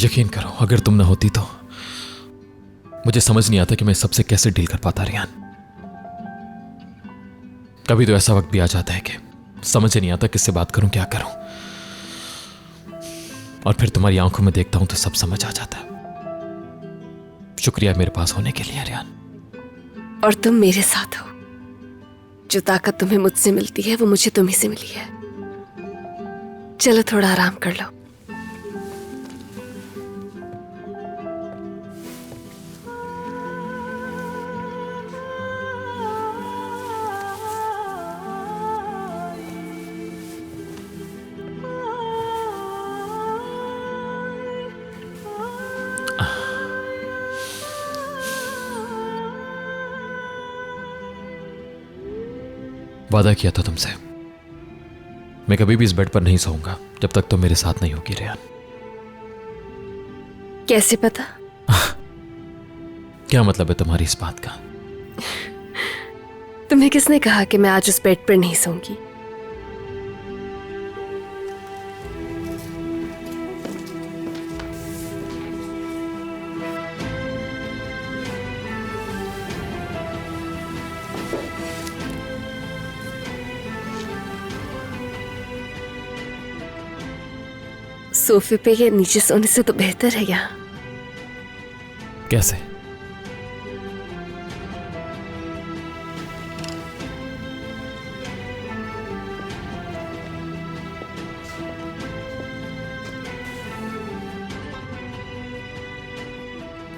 यकीन करो, अगर तुम ना होती तो मुझे समझ नहीं आता कि मैं सबसे कैसे डील कर पाता रियान। कभी तो ऐसा वक्त भी आ जाता है कि समझ नहीं आता किससे बात करूं, क्या करूं, और फिर तुम्हारी आंखों में देखता हूं तो सब समझ आ जाता है। शुक्रिया मेरे पास होने के लिए रियान। और तुम मेरे साथ हो। जो ताकत तुम्हें मुझसे मिलती है वो मुझे तुम्ही से मिली है। चलो थोड़ा आराम कर लो। वादा किया था तुमसे, मैं कभी भी इस बेड पर नहीं सोऊंगा जब तक तुम मेरे साथ नहीं होगी रियान। कैसे पता? क्या मतलब है तुम्हारी इस बात का? तुम्हें किसने कहा कि मैं आज उस बेड पर नहीं सोऊंगी? सोफे पे या नीचे सोने से तो बेहतर है यहाँ। कैसे?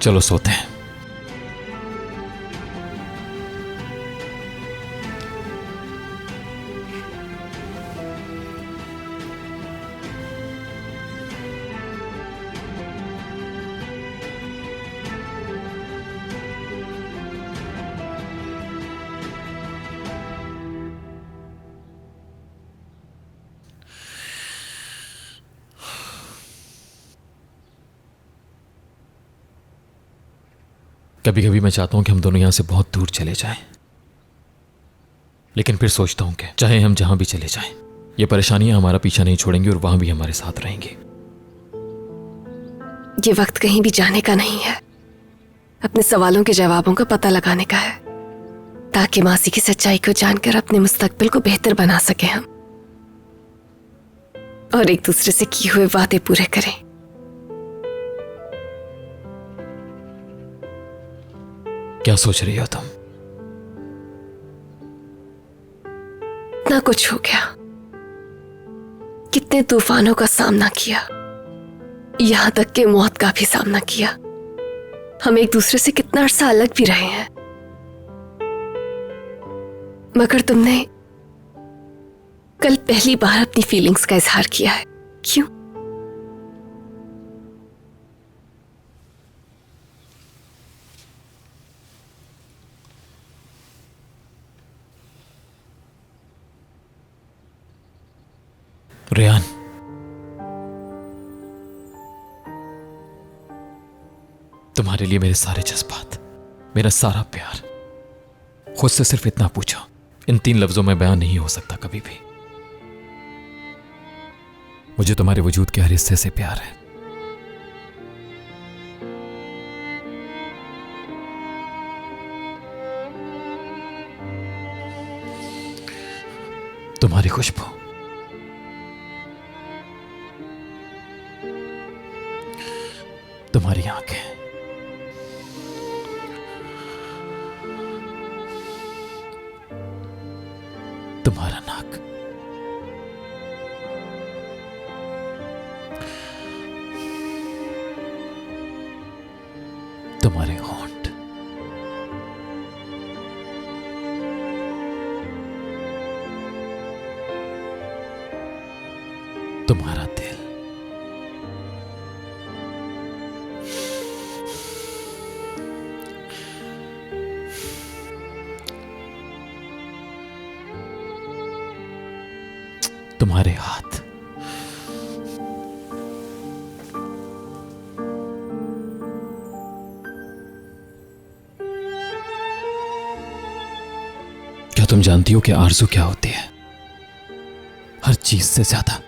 चलो सोते हैं। कभी कभी मैं चाहता हूं कि हम दोनों यहां से बहुत दूर चले जाएं, लेकिन फिर सोचता हूं कि चाहे हम जहां भी चले जाएं, ये परेशानियां हमारा पीछा नहीं छोड़ेंगी और वहां भी हमारे साथ रहेंगी। ये वक्त कहीं भी जाने का नहीं है, अपने सवालों के जवाबों का पता लगाने का है, ताकि मासी की सच्चाई को जानकर अपने मुस्तकबिल को बेहतर बना सके हम, और एक दूसरे से किए हुए वादे पूरे करें। क्या सोच रही हो तुम? इतना कुछ हो गया, कितने तूफानों का सामना किया, यहां तक कि मौत का भी सामना किया। हम एक दूसरे से कितना अरसा अलग भी रहे हैं, मगर तुमने कल पहली बार अपनी फीलिंग्स का इजहार किया है। क्यों? रियान, तुम्हारे लिए मेरे सारे जज्बात, मेरा सारा प्यार, खुद से सिर्फ इतना पूछो, इन 3 लफ्जों में बयान नहीं हो सकता कभी भी। मुझे तुम्हारे वजूद के हर हिस्से से प्यार है। तुम्हारी खुशबू, तुम्हारी आंखें, तुम्हारा नाक, तुम्हारे होंठ, तुम्हारा दिल, तुम्हारे हाथ, क्या तुम जानती हो कि आरज़ू क्या होती है? हर चीज से ज्यादा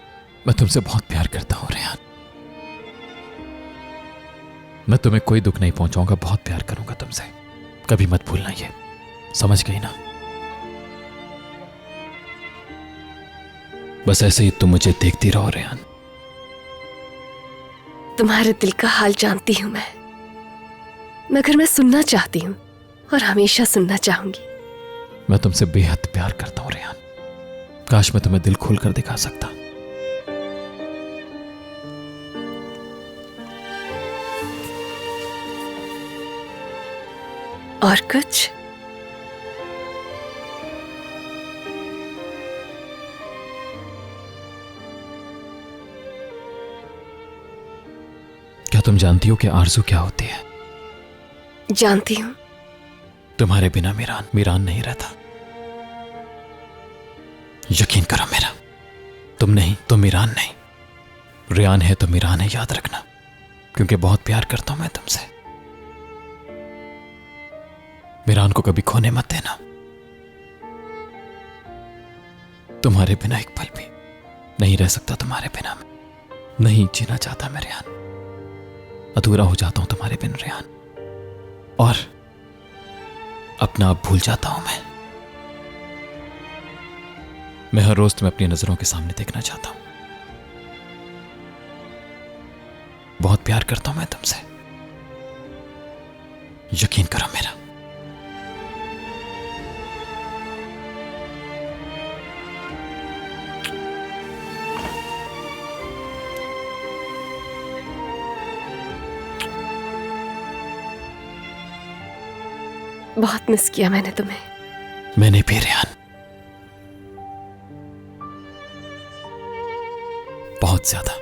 मैं तुमसे बहुत प्यार करता हूं रेहान। मैं तुम्हें कोई दुख नहीं पहुंचाऊंगा, बहुत प्यार करूंगा तुमसे, कभी मत भूलना ये, समझ गई ना? बस ऐसे ही तुम मुझे देखती रहो रेहान। तुम्हारे दिल का हाल जानती हूं मैं, मगर मैं सुनना चाहती हूं और हमेशा सुनना चाहूंगी। मैं तुमसे बेहद प्यार करता हूं रेहान, काश मैं तुम्हें दिल खोल कर दिखा सकता। और कुछ? क्या तुम जानती हो कि आरज़ू क्या होती है? जानती हूं। तुम्हारे बिना मीरान नहीं रहता। यकीन करो मेरा, तुम नहीं तो मीरान नहीं, रेहान है तो मीरान है, याद रखना, क्योंकि बहुत प्यार करता हूं मैं तुमसे। मीरान को कभी खोने मत देना। तुम्हारे बिना एक पल भी नहीं रह सकता, तुम्हारे बिना मैं नहीं जीना चाहता मैं रेहान, अधूरा हो जाता हूं तुम्हारे बिन रेहान, और अपना आप भूल जाता हूं मैं हर रोज तुम्हें अपनी नजरों के सामने देखना चाहता हूं। बहुत प्यार करता हूं मैं तुमसे, यकीन करो मेरा। बहुत मिस किया मैंने तुम्हें। मैंने भी रेहान, बहुत ज्यादा।